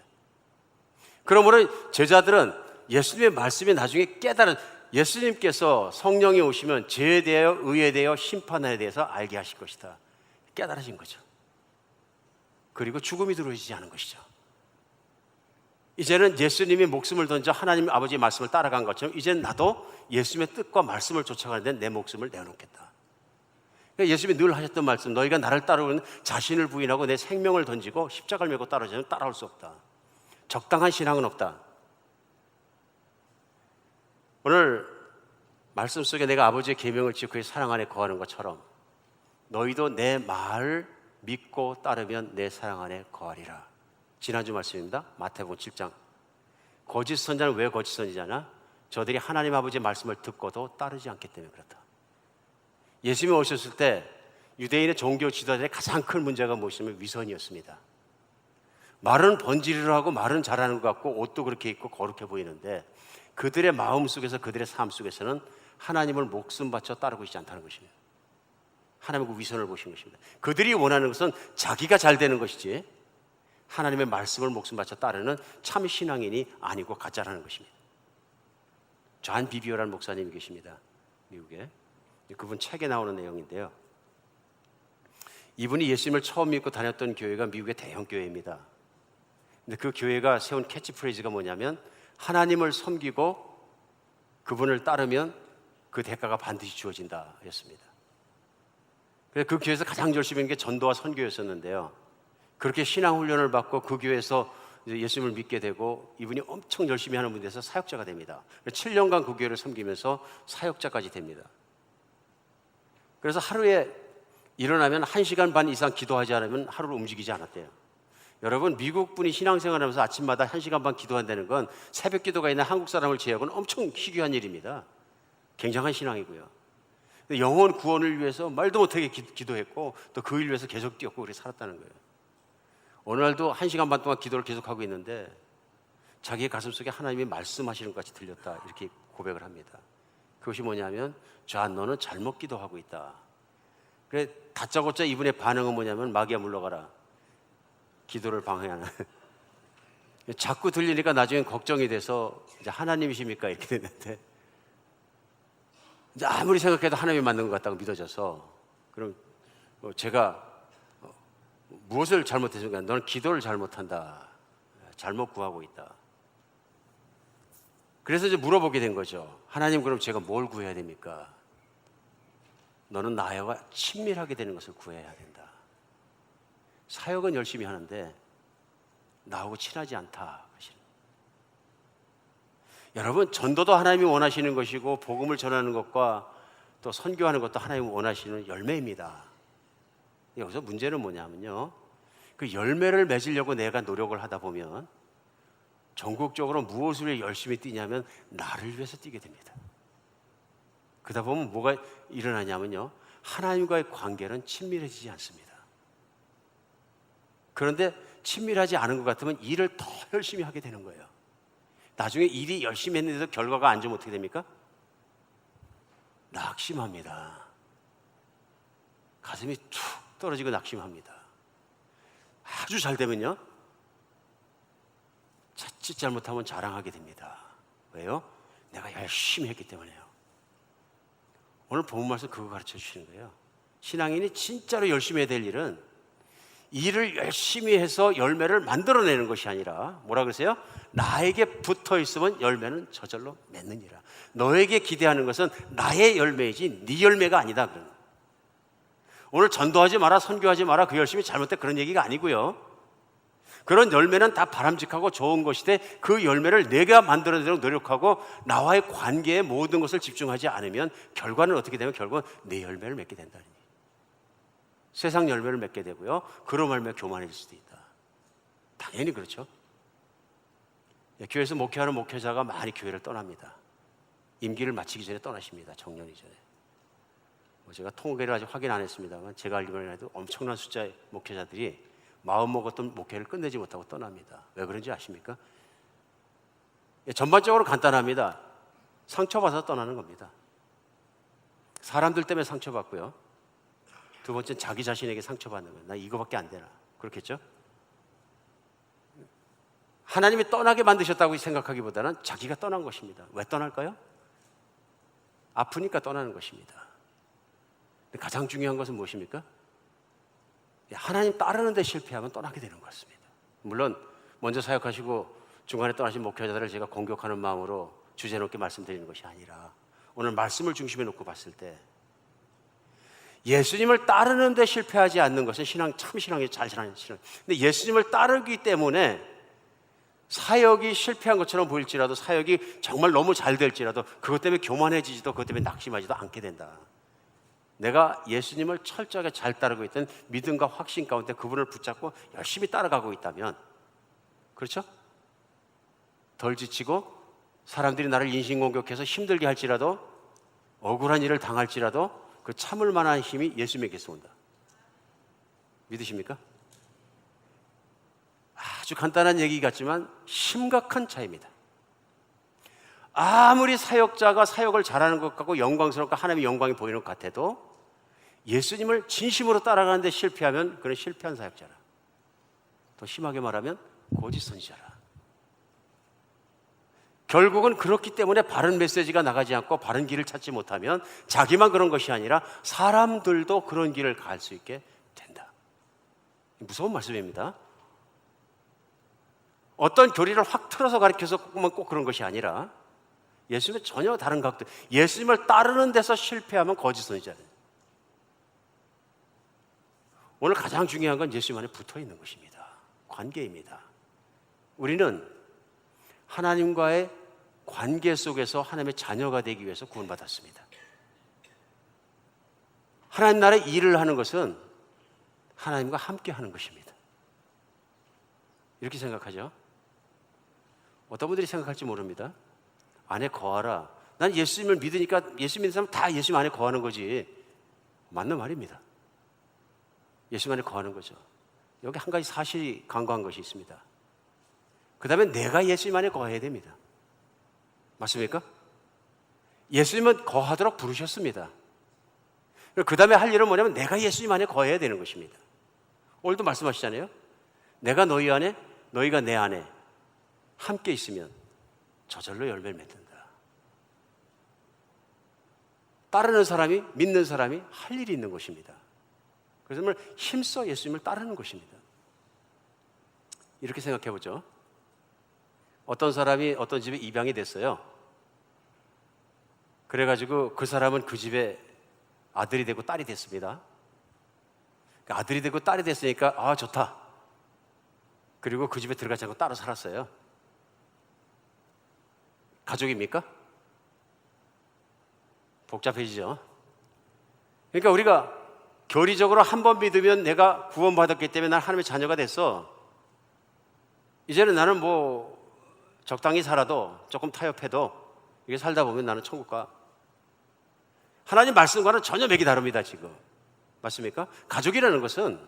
그러므로 제자들은 예수님의 말씀이 나중에 깨달은, 예수님께서 성령이 오시면 죄에 대하여, 의에 대하여, 심판에 대해서 알게 하실 것이다. 깨달아진 거죠. 그리고 죽음이 들어오지 않은 것이죠. 이제는 예수님이 목숨을 던져 하나님 아버지의 말씀을 따라간 것처럼 이제는 나도 예수님의 뜻과 말씀을 쫓아가는 데 내 목숨을 내어놓겠다. 예수님이 늘 하셨던 말씀, 너희가 나를 따르면 자신을 부인하고 내 생명을 던지고 십자가를 메고 따라오지 따라올 수 없다. 적당한 신앙은 없다. 오늘 말씀 속에 내가 아버지의 계명을 지켜 그의 사랑 안에 거하는 것처럼 너희도 내 말 믿고 따르면 내 사랑 안에 거하리라. 지난주 말씀입니다. 마태복음 7장 거짓 선자는 왜 거짓 선지자냐? 저들이 하나님 아버지의 말씀을 듣고도 따르지 않기 때문에 그렇다. 예수님이 오셨을 때 유대인의 종교 지도자들의 가장 큰 문제가 무엇이냐면 위선이었습니다. 말은 번지르르 하고 말은 잘하는 것 같고 옷도 그렇게 입고 거룩해 보이는데 그들의 마음 속에서, 그들의 삶 속에서는 하나님을 목숨 바쳐 따르고 있지 않다는 것입니다. 하나님의 그 위선을 보신 것입니다. 그들이 원하는 것은 자기가 잘 되는 것이지 하나님의 말씀을 목숨 바쳐 따르는 참 신앙인이 아니고 가짜라는 것입니다. 존 비비어라는 목사님이 계십니다. 미국에. 그분 책에 나오는 내용인데요. 이분이 예수님을 처음 믿고 다녔던 교회가 미국의 대형 교회입니다. 근데 그 교회가 세운 캐치프레이즈가 뭐냐면 하나님을 섬기고 그분을 따르면 그 대가가 반드시 주어진다 였습니다. 그래서 그 교회에서 가장 열심히 하는 게 전도와 선교였었는데요. 그렇게 신앙 훈련을 받고 그 교회에서 예수님을 믿게 되고 이분이 엄청 열심히 하는 분에서 사역자가 됩니다. 7년간 그 교회를 섬기면서 사역자까지 됩니다. 그래서 하루에 일어나면 1시간 반 이상 기도하지 않으면 하루를 움직이지 않았대요. 여러분, 미국 분이 신앙생활하면서 아침마다 1시간 반 기도한다는 건 새벽 기도가 있는 한국 사람을 제외하고는 엄청 희귀한 일입니다. 굉장한 신앙이고요. 영혼 구원을 위해서 말도 못하게 기도했고 또 그 일 위해서 계속 뛰었고 그렇게 살았다는 거예요. 어느 날도 1시간 반 동안 기도를 계속하고 있는데 자기의 가슴 속에 하나님이 말씀하시는 것 같이 들렸다 이렇게 고백을 합니다. 그것이 뭐냐면 존, 너는 잘못 기도하고 있다. 그래 다짜고짜 이분의 반응은 뭐냐면 마귀야 물러가라. 기도를 방해하는. 자꾸 들리니까 나중엔 걱정이 돼서 이제 하나님이십니까 이렇게 됐는데 이제 아무리 생각해도 하나님이 맞는 것 같다고 믿어져서 그럼 제가 무엇을 잘못했습니까? 너는 기도를 잘못한다. 잘못 구하고 있다. 그래서 이제 물어보게 된 거죠. 하나님, 그럼 제가 뭘 구해야 됩니까? 너는 나와 친밀하게 되는 것을 구해야 된다. 사역은 열심히 하는데 나하고 친하지 않다. 여러분, 전도도 하나님이 원하시는 것이고 복음을 전하는 것과 또 선교하는 것도 하나님이 원하시는 열매입니다. 여기서 문제는 뭐냐면요, 그 열매를 맺으려고 내가 노력을 하다 보면 전국적으로 무엇을 위해 열심히 뛰냐면 나를 위해서 뛰게 됩니다. 그러다 보면 뭐가 일어나냐면요, 하나님과의 관계는 친밀해지지 않습니다. 그런데 친밀하지 않은 것 같으면 일을 더 열심히 하게 되는 거예요. 나중에 일이 열심히 했는데도 결과가 안 좋으면 어떻게 됩니까? 낙심합니다. 가슴이 툭 떨어지고 낙심합니다. 아주 잘 되면요, 자칫 잘못하면 자랑하게 됩니다. 왜요? 내가 열심히 했기 때문에요. 오늘 본문 말씀 그거 가르쳐 주시는 거예요. 신앙인이 진짜로 열심히 해야 될 일은 일을 열심히 해서 열매를 만들어내는 것이 아니라 뭐라 그러세요? 나에게 붙어 있으면 열매는 저절로 맺느니라. 너에게 기대하는 것은 나의 열매이지 네 열매가 아니다. 그런. 오늘 전도하지 마라, 선교하지 마라, 그 열심히 잘못돼 그런 얘기가 아니고요. 그런 열매는 다 바람직하고 좋은 것인데 그 열매를 내가 만들어내도록 노력하고 나와의 관계에 모든 것을 집중하지 않으면 결과는 어떻게 되면 결국은 내 열매를 맺게 된다니. 세상 열매를 맺게 되고요, 그로 말미암아 교만해질 수도 있다. 당연히 그렇죠. 교회에서 목회하는 목회자가 많이 교회를 떠납니다. 임기를 마치기 전에 떠나십니다. 정년이 전에. 제가 통계를 아직 확인 안 했습니다만 제가 알기로는 해도 엄청난 숫자의 목회자들이 마음 먹었던 목회를 끝내지 못하고 떠납니다. 왜 그런지 아십니까? 전반적으로 간단합니다. 상처받아서 떠나는 겁니다. 사람들 때문에 상처받고요, 두 번째는 자기 자신에게 상처받는 거예요. 나 이거밖에 안 되나. 그렇겠죠? 하나님이 떠나게 만드셨다고 생각하기보다는 자기가 떠난 것입니다. 왜 떠날까요? 아프니까 떠나는 것입니다. 가장 중요한 것은 무엇입니까? 하나님 따르는 데 실패하면 떠나게 되는 것 같습니다. 물론 먼저 사역하시고 중간에 떠나신 목회자들을 제가 공격하는 마음으로 주제넘게 말씀드리는 것이 아니라 오늘 말씀을 중심에 놓고 봤을 때 예수님을 따르는 데 실패하지 않는 것은 참 신앙이 잘 신앙. 근데 예수님을 따르기 때문에 사역이 실패한 것처럼 보일지라도, 사역이 정말 너무 잘 될지라도 그것 때문에 교만해지지도, 그것 때문에 낙심하지도 않게 된다. 내가 예수님을 철저하게 잘 따르고 있던 믿음과 확신 가운데 그분을 붙잡고 열심히 따라가고 있다면, 그렇죠? 덜 지치고 사람들이 나를 인신공격해서 힘들게 할지라도 억울한 일을 당할지라도 그 참을 만한 힘이 예수님에게서 온다. 믿으십니까? 아주 간단한 얘기 같지만 심각한 차이입니다. 아무리 사역자가 사역을 잘하는 것 같고 영광스럽고 하나님의 영광이 보이는 것 같아도 예수님을 진심으로 따라가는데 실패하면 그는 실패한 사역자라. 더 심하게 말하면 거짓 선지자라. 결국은 그렇기 때문에 바른 메시지가 나가지 않고 바른 길을 찾지 못하면 자기만 그런 것이 아니라 사람들도 그런 길을 갈 수 있게 된다. 무서운 말씀입니다. 어떤 교리를 확 틀어서 가르쳐서 꼭 그런 것이 아니라 예수님은 전혀 다른 각도, 예수님을 따르는 데서 실패하면 거짓 선지자다. 오늘 가장 중요한 건 예수님 안에 붙어 있는 것입니다. 관계입니다. 우리는 하나님과의 관계 속에서 하나님의 자녀가 되기 위해서 구원받았습니다. 하나님 나라의 일을 하는 것은 하나님과 함께 하는 것입니다. 이렇게 생각하죠? 어떤 분들이 생각할지 모릅니다. 안에 거하라. 난 예수님을 믿으니까 예수 믿는 사람 다 예수님 안에 거하는 거지. 맞는 말입니다. 예수님 안에 거하는 거죠. 여기 한 가지 사실이 간과한 것이 있습니다. 그 다음에 내가 예수님 안에 거해야 됩니다. 맞습니까? 예수님은 거하도록 부르셨습니다. 그 다음에 할 일은 뭐냐면 내가 예수님 안에 거해야 되는 것입니다. 오늘도 말씀하시잖아요. 내가 너희 안에, 너희가 내 안에 함께 있으면 저절로 열매를 맺는다. 따르는 사람이, 믿는 사람이 할 일이 있는 것입니다. 그래서 정말 힘써 예수님을 따르는 것입니다. 이렇게 생각해 보죠. 어떤 사람이 어떤 집에 입양이 됐어요. 그래가지고 그 사람은 그 집에 아들이 되고 딸이 됐습니다. 아들이 되고 딸이 됐으니까 아 좋다. 그리고 그 집에 들어가지 않고 따로 살았어요. 가족입니까? 복잡해지죠. 그러니까 우리가 교리적으로 한 번 믿으면 내가 구원받았기 때문에 난 하나님의 자녀가 됐어. 이제는 나는 뭐 적당히 살아도 조금 타협해도 이게 살다 보면 나는 천국 가. 하나님 말씀과는 전혀 맥이 다릅니다. 지금 맞습니까? 가족이라는 것은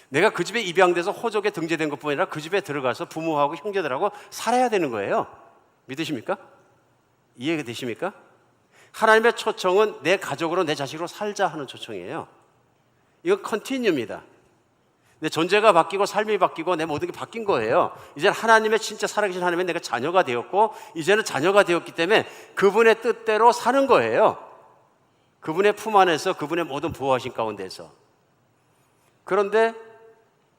내가 그 집에 입양돼서 호적에 등재된 것뿐 아니라 그 집에 들어가서 부모하고 형제들하고 살아야 되는 거예요. 믿으십니까? 이해가 되십니까? 하나님의 초청은 내 가족으로 내 자식으로 살자 하는 초청이에요. 이건 컨티뉴입니다. 내 존재가 바뀌고 삶이 바뀌고 내 모든 게 바뀐 거예요. 이제는 하나님의 진짜 살아계신 하나님의 내가 자녀가 되었고 이제는 자녀가 되었기 때문에 그분의 뜻대로 사는 거예요. 그분의 품 안에서 그분의 모든 보호하신 가운데서. 그런데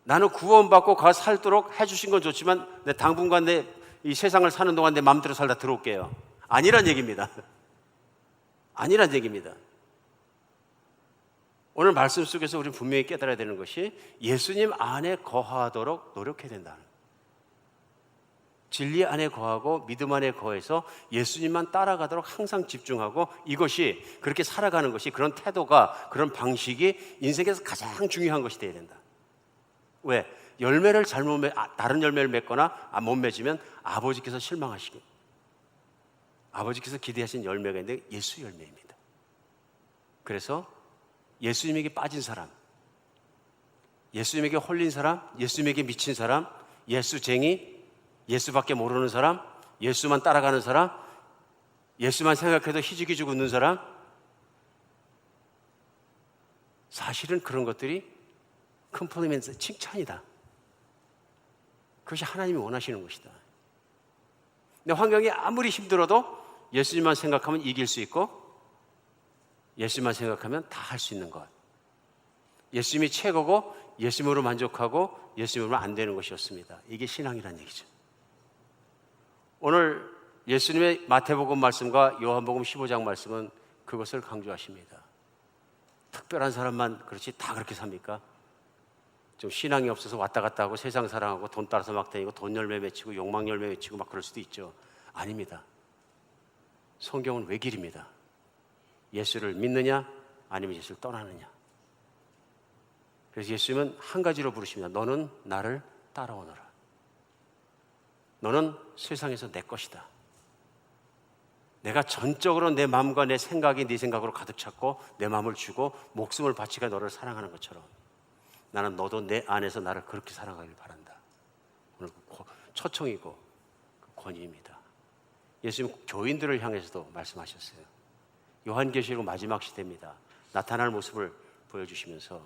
나는 구원받고 가 살도록 해주신 건 좋지만 내 당분간 내 이 세상을 사는 동안 내 마음대로 살다 들어올게요. 아니란 얘기입니다. 아니란 얘기입니다. 오늘 말씀 속에서 우리는 분명히 깨달아야 되는 것이 예수님 안에 거하도록 노력해야 된다는 거예요. 진리 안에 거하고 믿음 안에 거해서 예수님만 따라가도록 항상 집중하고 이것이 그렇게 살아가는 것이 그런 태도가 그런 방식이 인생에서 가장 중요한 것이 되어야 된다. 왜? 열매를 다른 열매를 맺거나 못 맺으면 아버지께서 실망하시고 아버지께서 기대하신 열매가 있는데 예수 열매입니다. 그래서 예수님에게 빠진 사람, 예수님에게 홀린 사람, 예수님에게 미친 사람, 예수쟁이, 예수밖에 모르는 사람, 예수만 따라가는 사람, 예수만 생각해도 희죽희죽 웃는 사람, 사실은 그런 것들이 컴플리멘트, 칭찬이다. 그것이 하나님이 원하시는 것이다. 근데 환경이 아무리 힘들어도 예수님만 생각하면 이길 수 있고 예수님만 생각하면 다 할 수 있는 것. 예수님이 최고고 예수님으로 만족하고 예수님으로 안 되는 것이었습니다. 이게 신앙이란 얘기죠. 오늘 예수님의 마태복음 말씀과 요한복음 15장 말씀은 그것을 강조하십니다. 특별한 사람만 그렇지 다 그렇게 삽니까? 좀 신앙이 없어서 왔다 갔다 하고 세상 사랑하고 돈 따라서 막 다니고 돈 열매 맺히고 욕망 열매 맺히고 막 그럴 수도 있죠. 아닙니다. 성경은 외길입니다. 예수를 믿느냐 아니면 예수를 떠나느냐. 그래서 예수님은 한 가지로 부르십니다. 너는 나를 따라오너라. 너는 세상에서 내 것이다. 내가 전적으로 내 마음과 내 생각이 네 생각으로 가득 찼고 내 마음을 주고 목숨을 바치가 너를 사랑하는 것처럼 나는 너도 내 안에서 나를 그렇게 사랑하길 바란다. 오늘 초청이고 권위입니다. 예수님 교인들을 향해서도 말씀하셨어요. 요한계시록 마지막 시대입니다. 나타날 모습을 보여주시면서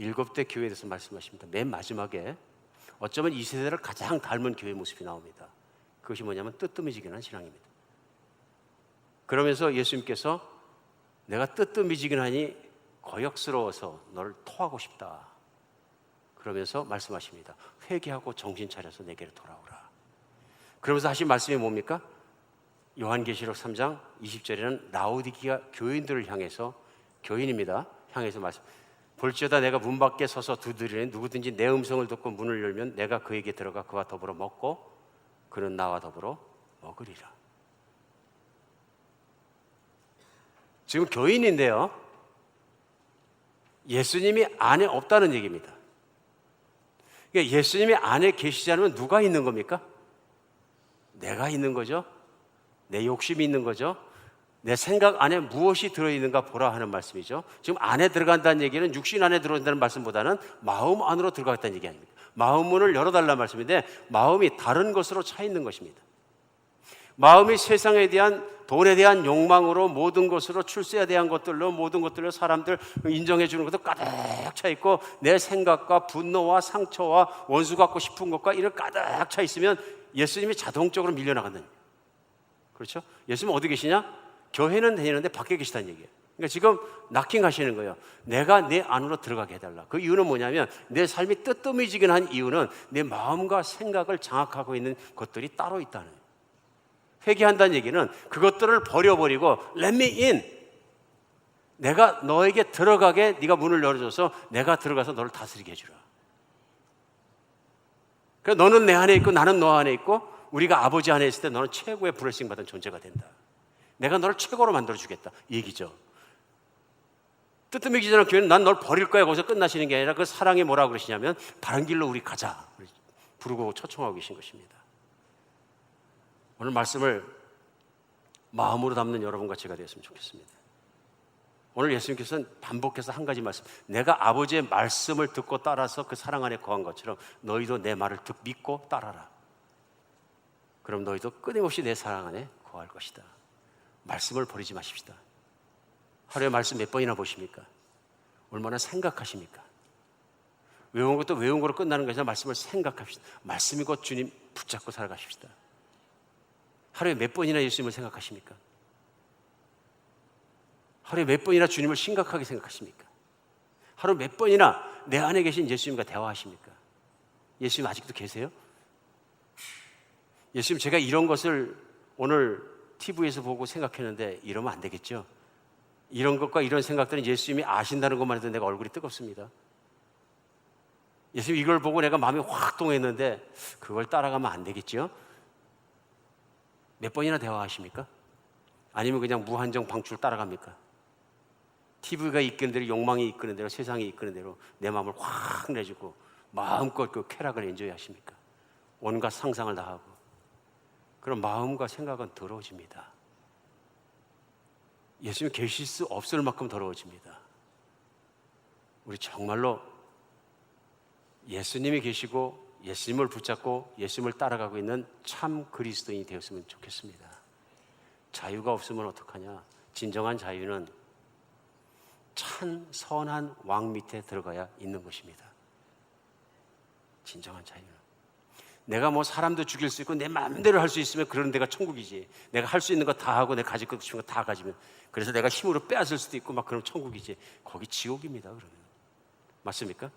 7대 교회에 대해서 말씀하십니다. 맨 마지막에 어쩌면 이 세대를 가장 닮은 교회 모습이 나옵니다. 그것이 뭐냐면 뜨뜻미지근한 신앙입니다. 그러면서 예수님께서 내가 뜨뜻미지근하니 거역스러워서 너를 토하고 싶다. 그러면서 말씀하십니다. 회개하고 정신 차려서 내게로 돌아오라. 그러면서 하신 말씀이 뭡니까? 요한계시록 3장 20절에는 라오디기아 교인들을 향해서, 교인입니다, 향해서 말씀, 볼지어다 내가 문 밖에 서서 두드리니 누구든지 내 음성을 듣고 문을 열면 내가 그에게 들어가 그와 더불어 먹고 그는 나와 더불어 먹으리라. 지금 교인인데요, 예수님이 안에 없다는 얘기입니다. 그러니까 예수님이 안에 계시지 않으면 누가 있는 겁니까? 내가 있는 거죠. 내 욕심이 있는 거죠. 내 생각 안에 무엇이 들어있는가 보라 하는 말씀이죠. 지금 안에 들어간다는 얘기는 육신 안에 들어간다는 말씀보다는 마음 안으로 들어갔다는 얘기 아닙니까? 마음 문을 열어달라는 말씀인데 마음이 다른 것으로 차 있는 것입니다. 마음이 세상에 대한, 돈에 대한 욕망으로, 모든 것으로, 출세에 대한 것들로, 모든 것들로 사람들 인정해 주는 것도 가득 차 있고 내 생각과 분노와 상처와 원수 갖고 싶은 것과 이런 가득 차 있으면 예수님이 자동적으로 밀려나간다는 얘기예요. 그렇죠? 예수님 어디 계시냐? 교회는 다니는데 밖에 계시다는 얘기예요. 그러니까 지금 낙킹하시는 거예요. 내가 내 안으로 들어가게 해달라. 그 이유는 뭐냐면 내 삶이 뜨뜻미지근한 이유는 내 마음과 생각을 장악하고 있는 것들이 따로 있다는 거예요. 회개한다는 얘기는 그것들을 버려버리고 Let me in. 내가 너에게 들어가게 네가 문을 열어줘서 내가 들어가서 너를 다스리게 해주라. 그러니까 너는 내 안에 있고 나는 너 안에 있고 우리가 아버지 안에 있을 때 너는 최고의 블레싱 받은 존재가 된다. 내가 너를 최고로 만들어주겠다 이 얘기죠. 뜨뜻미지근한 교회는 난 널 버릴 거야 거기서 끝나시는 게 아니라 그 사랑이 뭐라고 그러시냐면 바른 길로 우리 가자 부르고 초청하고 계신 것입니다. 오늘 말씀을 마음으로 담는 여러분과 제가 되었으면 좋겠습니다. 오늘 예수님께서는 반복해서 한 가지 말씀, 내가 아버지의 말씀을 듣고 따라서 그 사랑 안에 거한 것처럼 너희도 내 말을 믿고 따라라. 그럼 너희도 끊임없이 내 사랑 안에 거할 것이다. 말씀을 버리지 마십시다. 하루에 말씀 몇 번이나 보십니까? 얼마나 생각하십니까? 외운 것도 외운 거로 끝나는 것이 아니라 말씀을 생각합시다. 말씀이 곧 주님 붙잡고 살아가십시다. 하루에 몇 번이나 예수님을 생각하십니까? 하루에 몇 번이나 주님을 심각하게 생각하십니까? 하루 몇 번이나 내 안에 계신 예수님과 대화하십니까? 예수님 아직도 계세요? 예수님 제가 이런 것을 오늘 TV에서 보고 생각했는데 이러면 안 되겠죠? 이런 것과 이런 생각들은 예수님이 아신다는 것만 해도 내가 얼굴이 뜨겁습니다. 예수님 이걸 보고 내가 마음이 확 동했는데 그걸 따라가면 안 되겠죠? 몇 번이나 대화하십니까? 아니면 그냥 무한정 방출 따라갑니까? TV가 이끄는 대로, 욕망이 이끄는 대로, 세상이 이끄는 대로 내 마음을 확 내주고 마음껏 그 쾌락을 엔조이 하십니까? 온갖 상상을 다 하고 그럼 마음과 생각은 더러워집니다. 예수님 계실 수 없을 만큼 더러워집니다. 우리 정말로 예수님이 계시고 예수님을 붙잡고 예수님을 따라가고 있는 참 그리스도인이 되었으면 좋겠습니다. 자유가 없으면 어떡하냐? 진정한 자유는 참 선한 왕 밑에 들어가야 있는 것입니다. 진정한 자유는 내가 뭐 사람도 죽일 수 있고 내 마음대로 할 수 있으면 그런 데가 천국이지. 내가 할 수 있는 거 다 하고 내가 가질 것 싶은 거 다 가지면 그래서 내가 힘으로 빼앗을 수도 있고 막 그럼 천국이지. 거기 지옥입니다. 그러면 맞습니까?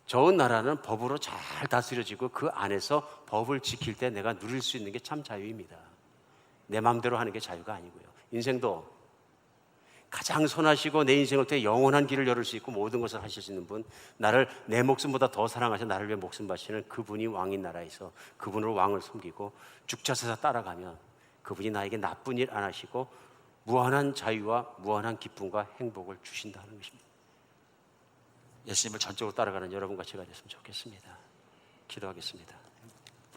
좋은 나라는 법으로 잘 다스려지고 그 안에서 법을 지킬 때 내가 누릴 수 있는 게 참 자유입니다. 내 마음대로 하는 게 자유가 아니고요. 인생도 가장 선하시고 내 인생을 통해 영원한 길을 열을 수 있고 모든 것을 하실 수 있는 분, 나를 내 목숨보다 더 사랑하셔 나를 위해 목숨 바치는 그분이 왕인 나라에서 그분으로 왕을 섬기고 죽자서사 따라가면 그분이 나에게 나쁜 일 안 하시고 무한한 자유와 무한한 기쁨과 행복을 주신다는 것입니다. 예수님을 전적으로 따라가는 여러분과 제가 됐으면 좋겠습니다. 기도하겠습니다.